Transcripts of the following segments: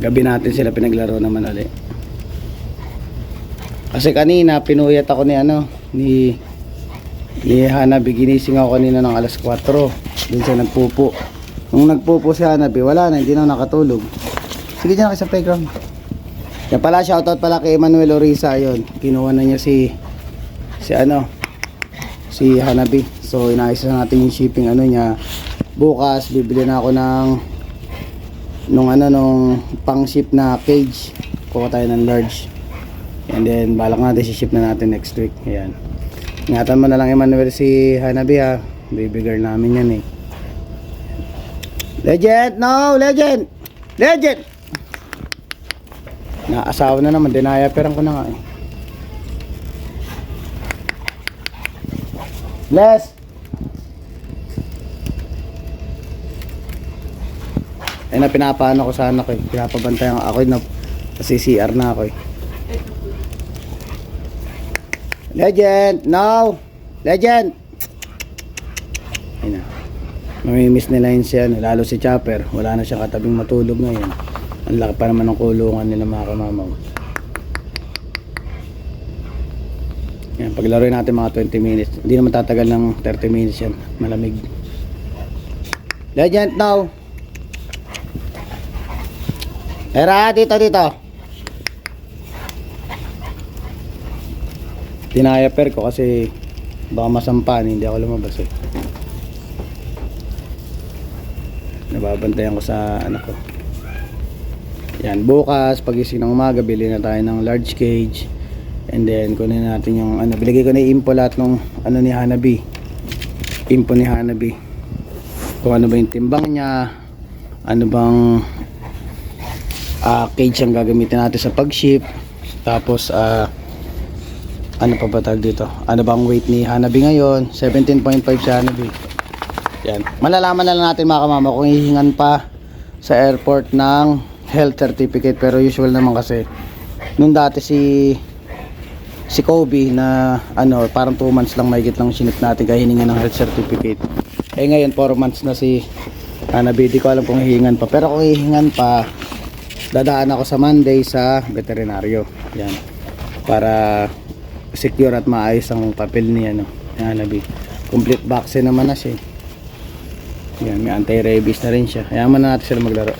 Gabi natin sila pinaglaro naman ulit. Kasi kanina pinuyat ako ni Hanabi. Ginising ako kanina ng alas 4. Doon siya nagpupo. Nung nagpupo si Hanabi, wala na, hindi na nakatulog. Sige dyan ako sa playground. Yan pala, shoutout pala kay Emmanuel Orisa. Yun, kinuha na niya si Hanabi. So inaayos na natin yung shipping niya. Bukas bibili na ako nung pang ship na cage. Kuha tayo ng large. And then balak natin si-ship na natin next week. Ayan. Ingatan mo na lang Emmanuel si Hanabi ha. Baby girl namin yan eh. Legend! No! Legend! Legend! Naasawa na naman. Dinayaperan ko na nga eh. Bless! Ayun na, pinapaano ko sa anak ko eh. Pinapabantayan ako na CCR na ako eh. Legend! No! Legend! Ayun na. Mamimiss nila yun siya, lalo si Chopper. Wala na siyang katabing matulog ngayon. Ang laki pa naman ng kulungan nila mga kamamaw. Yan, paglaruin natin mga 20 minutes. Hindi naman tatagal ng 30 minutes yan. Malamig. Legend! No! Era, dito. Tinayaper ko kasi baka masampaan, hindi ako lumabas eh. Nababantayan ko sa anak ko. Yan, bukas pagising ng umaga bili na tayo ng large cage. And then kunin natin yung biligay ko na info lahat ng ni Hanabi. Info ni Hanabi. Kung ano ba yung timbang niya, ano bang cage ang gagamitin natin sa pag-ship. Tapos ano pa ba tag dito? Ano bang weight ni Hanabi ngayon? 17.5 si Hanabi. Yan. Malalaman na lang natin mga kamama kung hihingan pa sa airport ng health certificate. Pero usual naman kasi nung dati si Kobe na parang 2 months lang mahigit lang sinip natin kaya hiningan ng health certificate. Eh ngayon 4 months na si Hanabi. Di ko alam kung hihingan pa. Pero kung hihingan pa, dadaan ako sa Monday sa veterinaryo. Yan. Para secure at maayos ang papel ni Hanabi. Complete vaccine naman na siya. Yan, may anti-rabies na rin siya. Kaya muna natin sila maglaro.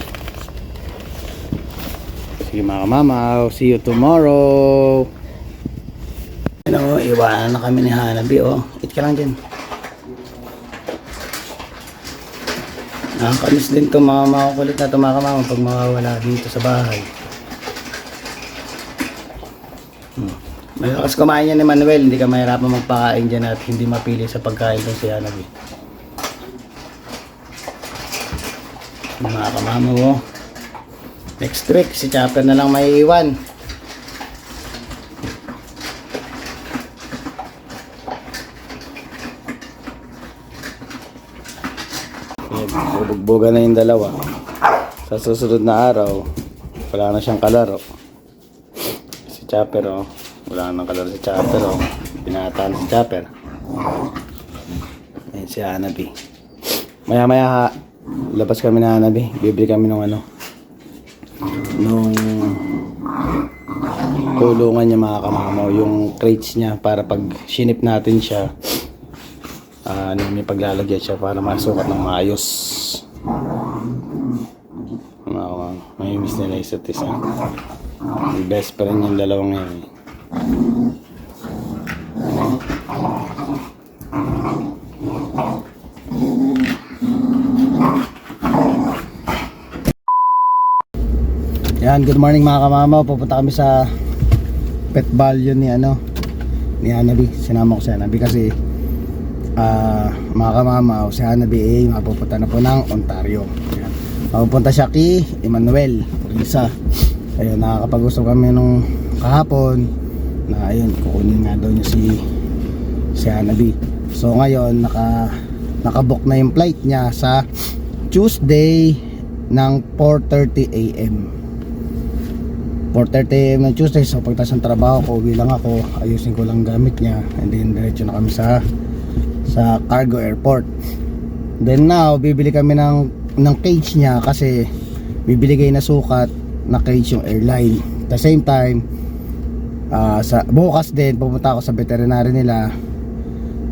Sige mga kamamaw, see you tomorrow. Iwanan na kami ni Hanabi. Eat ka lang dyan. Nakakamiss din ito mga makukulit na ito mga kamamaw pag mawawala dito sa bahay. Malakas kumain yan ni Manuel, hindi ka mahirapan magpakain dyan at hindi mapili sa pagkain doon si Hanabi. Mga kamamo, next week si Chopper na lang may iwan. Bubugbogan na yung dalawa. Sa susunod na araw wala na siyang kalaro. Si Chopper wala nang kalaro si Chopper Binataan si Chopper. Ayan si Hanabi. Maya labas kami na Hanabi. Bibili kami nung nung kulungan niya mga kamamaw, yung crates niya para pag sinip natin siya may paglalagyan siya para masukat ng maayos. May miss nila isa't isa. Best friend yung dalawang yan. Yan, good morning mga kamamaw. Pupunta kami sa pet value ni Hanabi. Sinama ko si Hanabi kasi mga kamamaw, si Hanabi mapupunta na po ng Ontario. Yan. Mapupunta siya kay Emmanuel Orisa. Ayun, nakakapag-usap kami nung kahapon na ayun, kukunin nga daw niya si Hanabi. So ngayon nakabook na yung flight niya sa Tuesday ng 4:30 AM. 4:30 AM ng Tuesday. So pagtas ng trabaho ko, uwi lang ako, ayusin ko lang gamit niya, and then diretso na kami sa cargo airport. Then now bibili kami ng cage niya kasi bibili kayo na sukat na cage yung airline. At the same time, sa bukas din pupunta ako sa veterinary nila,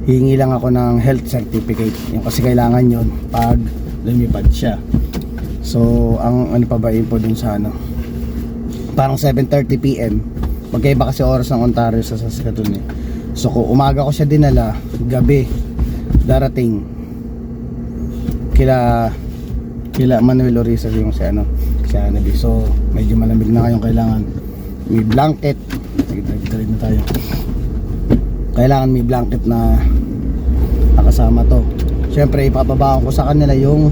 hihingi lang ako ng health certificate, yung kasi kailangan yon pag lumipad siya. So ang ano pa ba info dun sa ano, parang 7:30 PM, magkaiba kasi oras ng Ontario sa Saskatoon eh. So kung umaga ko siya dinala, gabi darating kila Manuel Oriza yung si ano, si Hanabi. So medyo malamig na kayong kailangan may blanket. Sige, dali na tayo. Kailangan may blanket na nakasama to. Siyempre ipapabaon ko sa kanila yung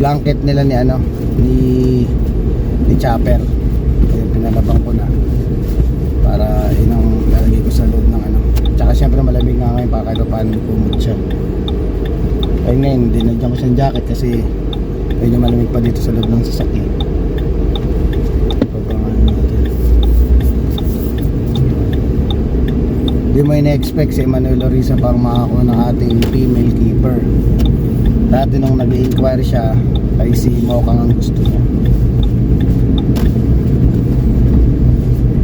blanket nila ni ano, ni Chopper. Kaya pinalabang ko na para inang lalagay ko sa loob ng ano. Tsaka siyempre malamig nga ngayon para kahit paano kumot siya. Ayun ngayon, dinadyan ko siyang jacket kasi medyo malamig pa dito sa loob ng sasakyan. Pabangan natin. Di mo ina-expect si Manuel Oriza pang makakuha ng ating female keeper. Dati nung nag-inquire siya ay si Mokang ang gusto niya.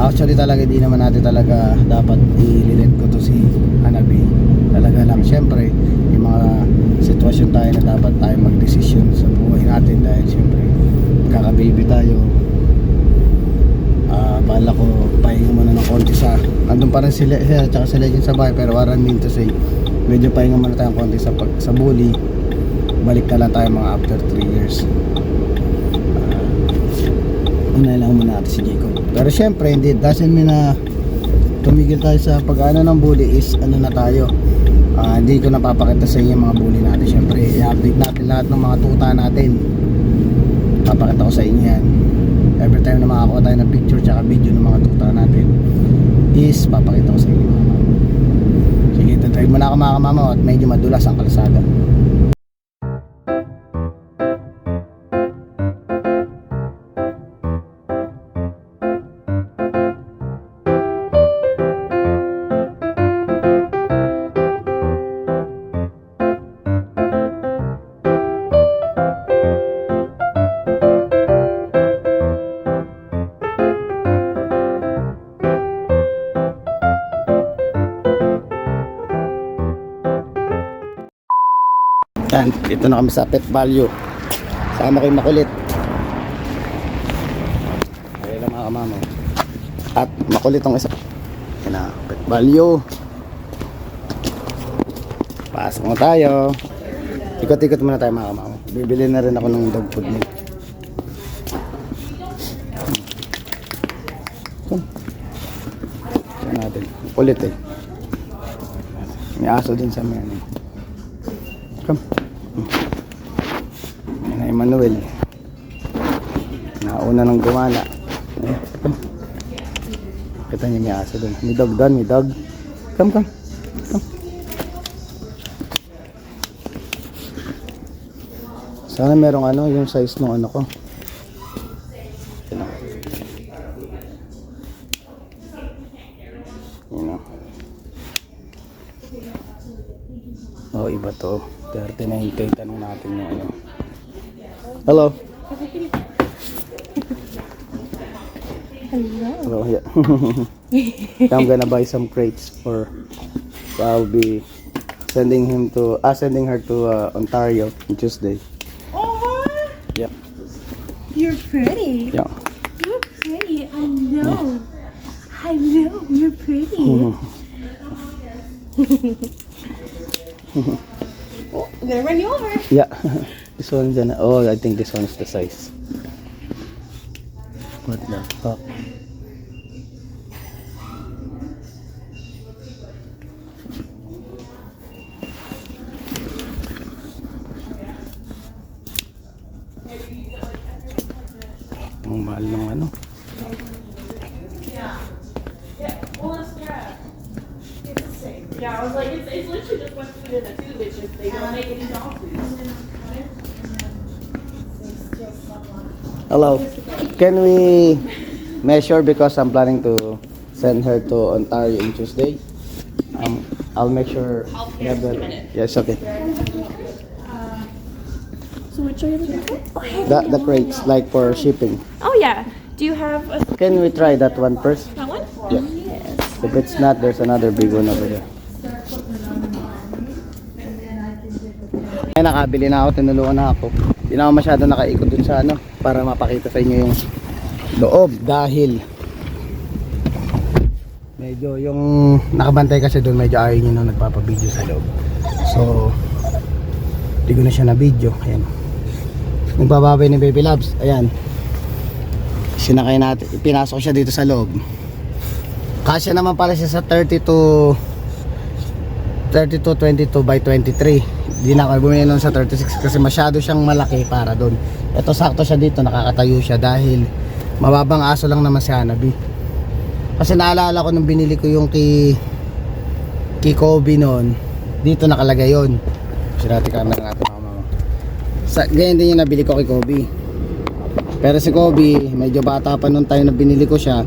Actually talaga di naman natin talaga dapat i-let ko to si Hanabi. Talaga lang syempre yung mga sitwasyon tayo na dapat tayo mag-desisyon sa buhay natin dahil syempre kaka-baby tayo. Bala ko pahinga muna ng konti sa andun pa rin sila at saka sila dyan sa bahay, pero what I mean to say, medyo pahinga muna tayong konti sa bully. Balik na lang tayo mga after 3 years. Unay lang muna natin si Jacob. Pero syempre hindi, doesn't mean na tumigil tayo sa pag-ano ng bully is ano na tayo. Hindi ko napapakita sa inyo mga bully natin. Syempre i-update natin lahat ng mga tuta natin. Papakita ko sa inyo yan. Every time na makakuha tayo ng picture tsaka video ng mga tuta natin is papakita ko sa inyo mga mama. Sige, drive muna ako mga kamama at medyo madulas ang kalsada. Yan, dito na kami sa Pet Value. Sama ko yung makulit. Okay lang mga kamama. At makulit tong isa. Yan na, Pet Value. Pasok mo tayo. Ikot-ikot muna tayo mga kamama. Bibili na rin ako ng dog food nila. Yan natin. Makulit eh. May aso din sa mga ano. Come. Yan na Emmanuel. Nauna nang gumala. Come. Kita niyo may aso doon. May dog doon, may dog. Come, come. Come. Sana merong ano, yung size ng ano ko. Yan o. Oh, iba to. 39K, tanong natin yung ano. Hello. Hello. Yeah. I'm gonna buy some crates for. So I'll be sending her to Ontario on Tuesday. Oh, Yeah. you're pretty. Yeah. You're pretty. I know. I know. You're pretty. Oh, I'm gonna run you over. Yeah. This one dyan. Oh, I think this one is the size. What the fuck? Ang mahal ng ano. Yeah, I was like, it's literally just what's food in a tube. It's just they don't make any dog food. Hello. Can we measure because I'm planning to send her to Ontario on Tuesday? I'll make sure. I'll pay just a minute. Yes, okay. So which are you looking for? The crates like for shipping. Oh yeah. Do you have a Can we try that one first? that one? Yeah. If it's not, there's another big one over there. Ay, nakabili na ako, tinulungan na ako. Hindi na ako masyado nakaikot dun sa ano, para mapakita sa inyo yung loob. Dahil medyo yung nakabantay kasi dun, medyo ayaw nyo na nagpapabideo sa loob. So, hindi ko na siya na video. Ayan. Nagbababay ni Baby Labs. Ayan. Sinakay natin, pinasok siya dito sa loob. Kasya naman pala siya sa 32 22 by 23. Hindi na ako bumili nun sa 36 kasi masyado siyang malaki para doon. Ito sakto siya dito, nakakatayo siya dahil mababang aso lang naman si Hanabi. Kasi naalala ko nung binili ko yung kay Kobe noon, dito nakalagay yon. Sirati camera natin mga mama. Ganyan din yung nabili ko kay Kobe. Pero si Kobe, medyo bata pa nung time na binili ko siya.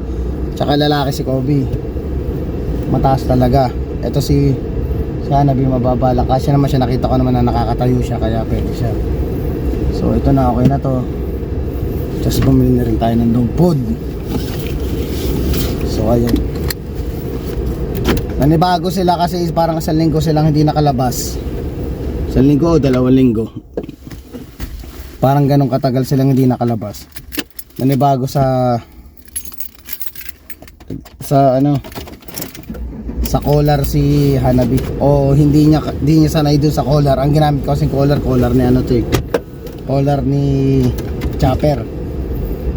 Tsaka lalaki si Kobe. Mataas talaga. Ito si Hanabi mababa lang. Kasi naman siya, nakita ko naman na nakakatayo siya, kaya pwede siya. So ito na, okay na to. Just bumili na rin tayo ng dog food. So ayun. Nanibago sila kasi parang 1 linggo silang hindi nakalabas. 1 linggo o 2 linggo. Parang ganun katagal silang hindi nakalabas. Nanibago sa ano, sa collar si Hanabi, o hindi niya sanay dun sa collar. Ang ginamit ko kasing collar ni ano to, collar ni Chopper.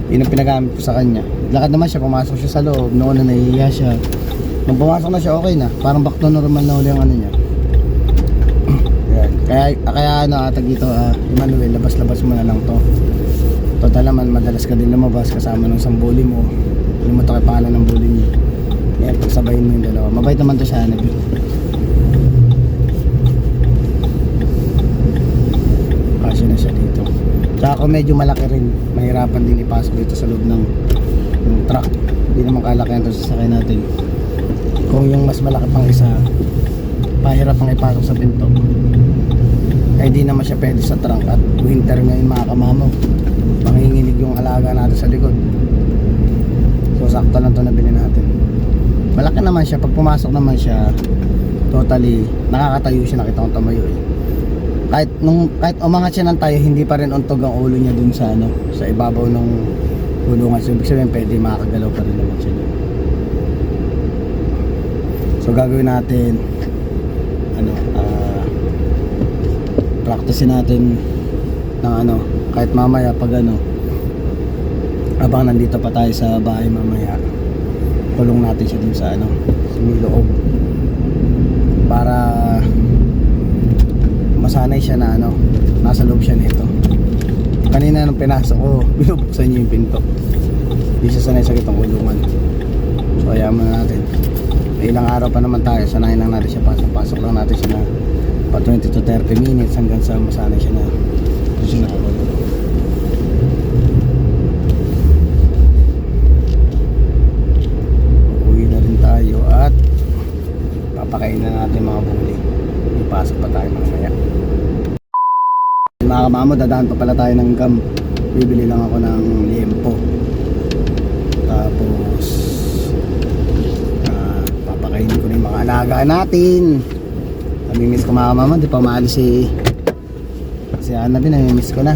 Yun ang pinagamit ko sa kanya. Lakad naman siya, pumasok siya sa loob. Noon na nahihiya siya. Nung pumasok na siya, okay na. Parang back to normal na uli ang ano niya. Kaya ano atag dito, Emmanuel, labas-labas mo na lang to. Total naman, madalas ka din lumabas kasama ng isang bully mo. Alam mo to kay pangalan ng bully niya. Kaya pagsabayin mo yung dalawa. Mabait naman to siya, Hanabi. Kasi na siya dito. Tsaka kung medyo malaki rin, mahirapan din ipasok dito sa loob ng truck. Hindi naman kalakihan to sa sakay natin. Kung yung mas malaki pang isa, pahirap pang ipasok sa pinto. Ay di naman siya pwede sa trunk. At winter ngayon mga kamamo, panginginig yung alaga natin sa likod. So sakto lang to nabili natin. Malaki naman siya, pag pumasok naman siya, totally nakakatayo siya, nakita kong tumayo eh. Kahit umangat siya ng tayo, hindi pa rin untog ang ulo niya dun sa ano, sa ibabaw ng kulungan. So ibig sabihin pwede makakagalaw pa rin naman siya dun. So gagawin natin ano, practicein natin ng ano, kahit mamaya pag ano, abang nandito pa tayo sa bahay mamaya, kulong natin siya dun sa ano, sa may loob, para masanay siya na ano, nasa loob siya nito. Kanina nung pinasok ko, binubuksan niya yung pinto, hindi siya sanay sa gitong kulungan. So ayaw na natin, may ilang araw pa naman tayo, sanayin lang natin siya, pasok lang natin siya na pa 20 to 30 minutes hanggang sa masanay siya na siya nakakulong. At papakain na natin mga bully. Ipasok pa tayo mamaya. Mga kamamo, dadaan pa pala tayo ng gum. Bibili lang ako ng liempo. Tapos papakain ko na yung mga alaga natin. Namimiss ko mga kamamo, di pa maalis si Hanabi, namimiss ko na.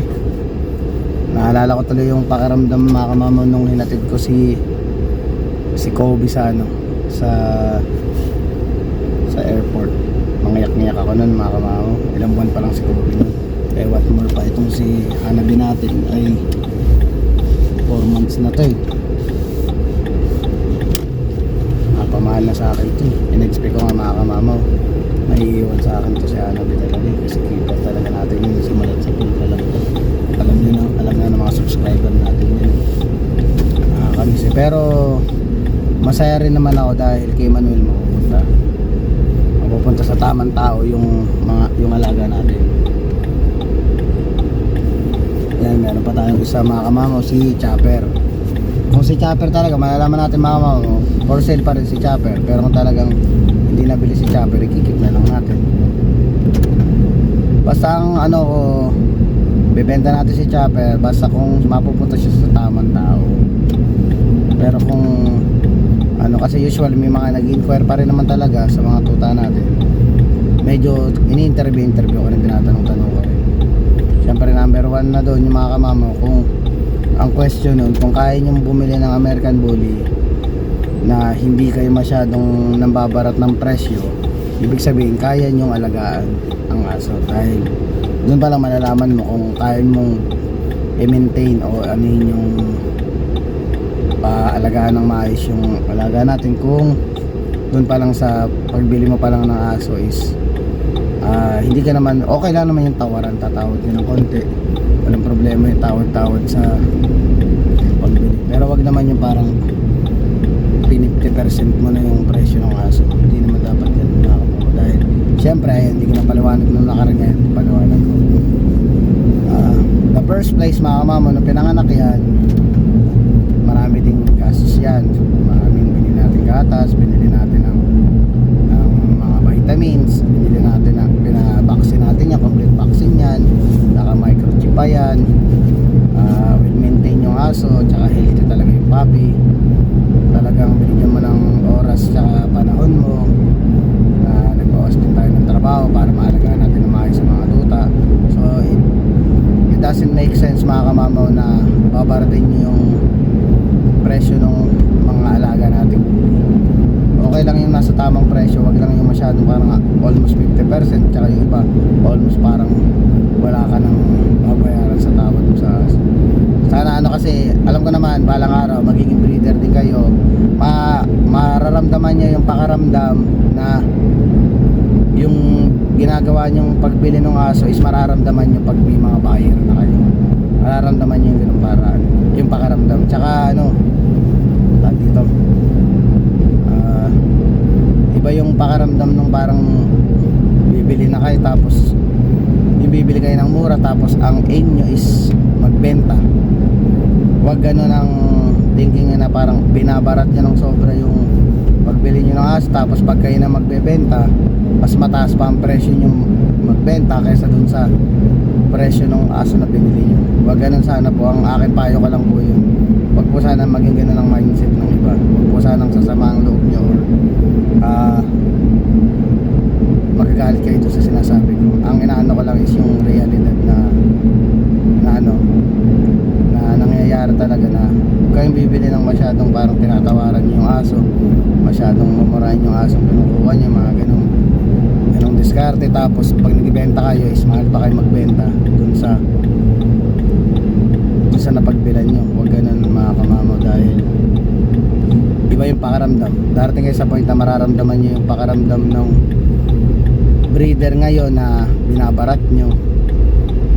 Naalala ko tuloy yung pakiramdam mga kamamo nung hinatid ko si Kobe sa ano, sa airport. Mangiyak-ngiyak ako nun mga kamamo. Ilang buwan pa lang si Kobe nun. Eh what more pa, itong si Hanabi natin ay 4 months na to eh. Napamahal na sa akin to eh. In-expect ko nga mga kamamo, naiiwan sa akin to si Hanabi talaga eh. Kasi keeper talaga natin yun. Simulat sa punta lang to. Alam na ng mga subscriber natin yun. Nakakamiss eh. Pero masaya rin naman ako dahil kay Manuel mapupunta sa tamang tao yung alaga natin. Yan, meron pa tayong isa mga kamamo, si Chopper. Kung si Chopper talaga, malalaman natin mga kamamo, for sale pa rin si Chopper. Pero kung talagang hindi nabili si Chopper, ikikip na lang natin. Basta ang ano ko, bebenta natin si Chopper basta kung mapupunta siya sa tamang tao. Pero kung ano, kasi usually may mga nag-inquire pa rin naman talaga sa mga tuta natin. Medyo ini-interview ko rin, tinatanong-tanong ko rin. Siyempre number 1 na doon yung mga kamamo, kung ang question nun, kung kaya nyong bumili ng American Bully na hindi kayo masyadong nambabarat ng presyo, ibig sabihin kaya nyong alagaan ang aso. Dahil doon pa lang malalaman mo kung kaya mong i-maintain o ano yung alagaan ng maayos yung alagaan natin. Kung doon pa lang sa pagbili mo pa lang ng aso is hindi ka naman, okay lang naman yung tawaran, tatawad ka ng konti, walang problema yung tawad sa pagbili. Pero wag naman yung parang 50% mo na yung presyo ng aso. Hindi naman dapat ganun na ako. Dahil syempre ayun, hindi ko na paliwanag nung nakaraan, ngayon paliwanag ko. The first place mga kamamo, nung pinanganak yan, marami ding gastos yan. Maraming binili natin gatas, binili natin ng mga vitamins, binili natin ng pinabaksin natin yan, complete vaccine yan, naka microchip pa yan. Will maintain yung aso, tsaka healthy talaga yung puppy. Talagang binigyan mo ng oras tsaka panahon mo. Nag-bawas din tayo ng trabaho para maalagaan natin ang maayos sa mga tuta. So it doesn't make sense mga kamamaw na babaratin nyo yung presyo ng mga alaga natin. Okay lang yung nasa tamang presyo, wag lang yung masyadong parang almost 50%, tsaka yung iba almost parang wala ka nang babayaran sa tawad mo sa aso. Sana ano, kasi alam ko naman balang araw magiging breeder din kayo, mararamdaman niya yung pakaramdam na yung ginagawa niyong pagbili ng aso is mararamdaman niyo pag may mga buyer na kayo. Mararamdaman niyo yung ganung paraan, yung pakaramdam. Tsaka ano, dito iba yung pakaramdam nung parang bibili na kayo tapos bibili kayo ng mura tapos ang aim nyo is magbenta. Wag gano'n ang thinking na parang binabarat nyo ng sobra yung pagbili nyo ng aso, tapos pag kayo na magbebenta mas mataas pa ang presyo nyo magbenta kaysa dun sa presyo ng aso na binili nyo. Wag gano'n sana po, ang akin payo ko lang po yun. Wag po sana maging gano'n ang mindset ng iba. Wag po sana sasama ang loob nyo or magagalit kayo sa sinasabi ko. Ang inaano ko lang is yung realidad na nangyayari talaga, na huwag kayong bibili ng masyadong parang tinatawaran nyo yung aso, masyadong mamurahin yung aso pinukuha nyo, mga ganong diskarte. Tapos pag nagbenta kayo is mahal pa kayo magbenta dun sa napagbilan nyo. Huwag ganun mga kamamaw, dahil iba yung pakaramdam. Darating kayo sa point na mararamdaman nyo yung pakaramdam ng breeder ngayon na binabarat nyo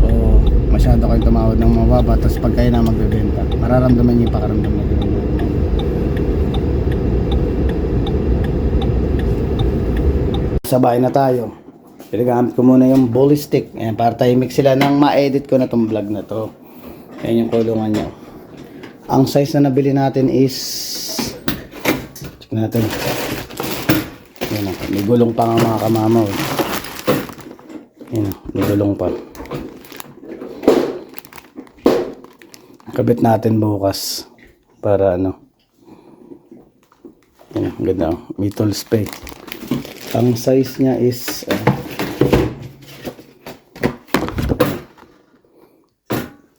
o masyado kayong tumawad ng mababa, tapos pag kayo na magbebenta mararamdaman nyo yung pakaramdam na gano'n. Sa bahay na tayo, pinagamit ko muna yung bully stick. Ayan, para tayo mix sila nang ma-edit ko na tong vlog na to. Ayan yung kulungan nyo. Ang size na nabili natin is, check natin. Ayan, may gulong pa nga mga kamamaw. Ayan, may gulong pa. Kabit natin bukas para ano. Ayan, ganda. May tools pa eh. Ang size niya is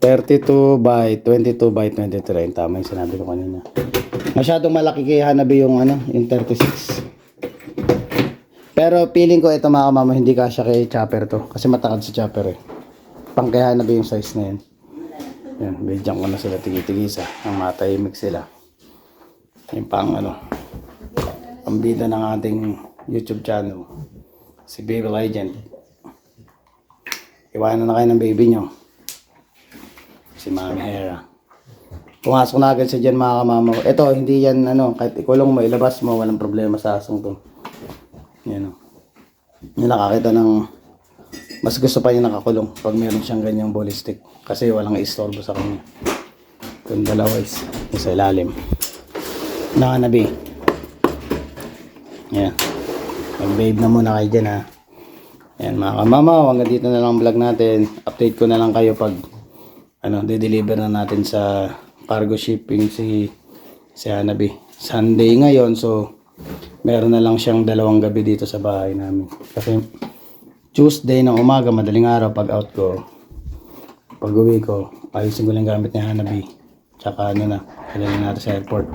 32 by 22 by 23. Tama yung sinabi ko kanina. Masyadong malaki kaya Hanabi yung yung 36. Pero feeling ko ito mga kamama, hindi kasya kay Chopper to. Kasi matakad si Chopper eh. Pang kay Hanabi yung size na yan. Yan, bidyan ko na sila tigi-tigisa. Ang matahimik sila. Yung pang pambida ng ating YouTube channel. Si Baby Legend. Iwanan na kayo ng baby nyo. Si Mami Hera. Pumasok na agad siya dyan mga kamama. Ito, hindi yan kahit ikulong mo, ilabas mo, walang problema sa asong to. Yan o. Yung nakakita ng mas gusto pa yung nakakulong pag meron siyang ganyang bully stick. Kasi walang istorbo sa kanya. Yung dalawa is sa ilalim. Nakanabi. Yan. Mag-babe na muna kayo dyan ha. Ayan mga kamamaw, hanggang dito na lang ang vlog natin. Update ko na lang kayo pag de-deliver na natin sa cargo shipping si Hanabi. Sunday ngayon, so meron na lang siyang 2 gabi dito sa bahay namin. Kasi Tuesday ng umaga, madaling araw, pag out ko, pag uwi ko, ayusin ko lang gamit ni Hanabi. Tsaka halilin natin sa airport.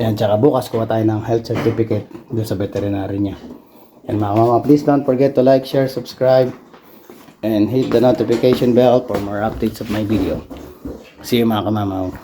Yan, tsaka bukas kuha tayo ng health certificate doon sa veterinary niya. And mga mama, please don't forget to like, share, subscribe, and hit the notification bell for more updates of my video. See you mga kamamaw.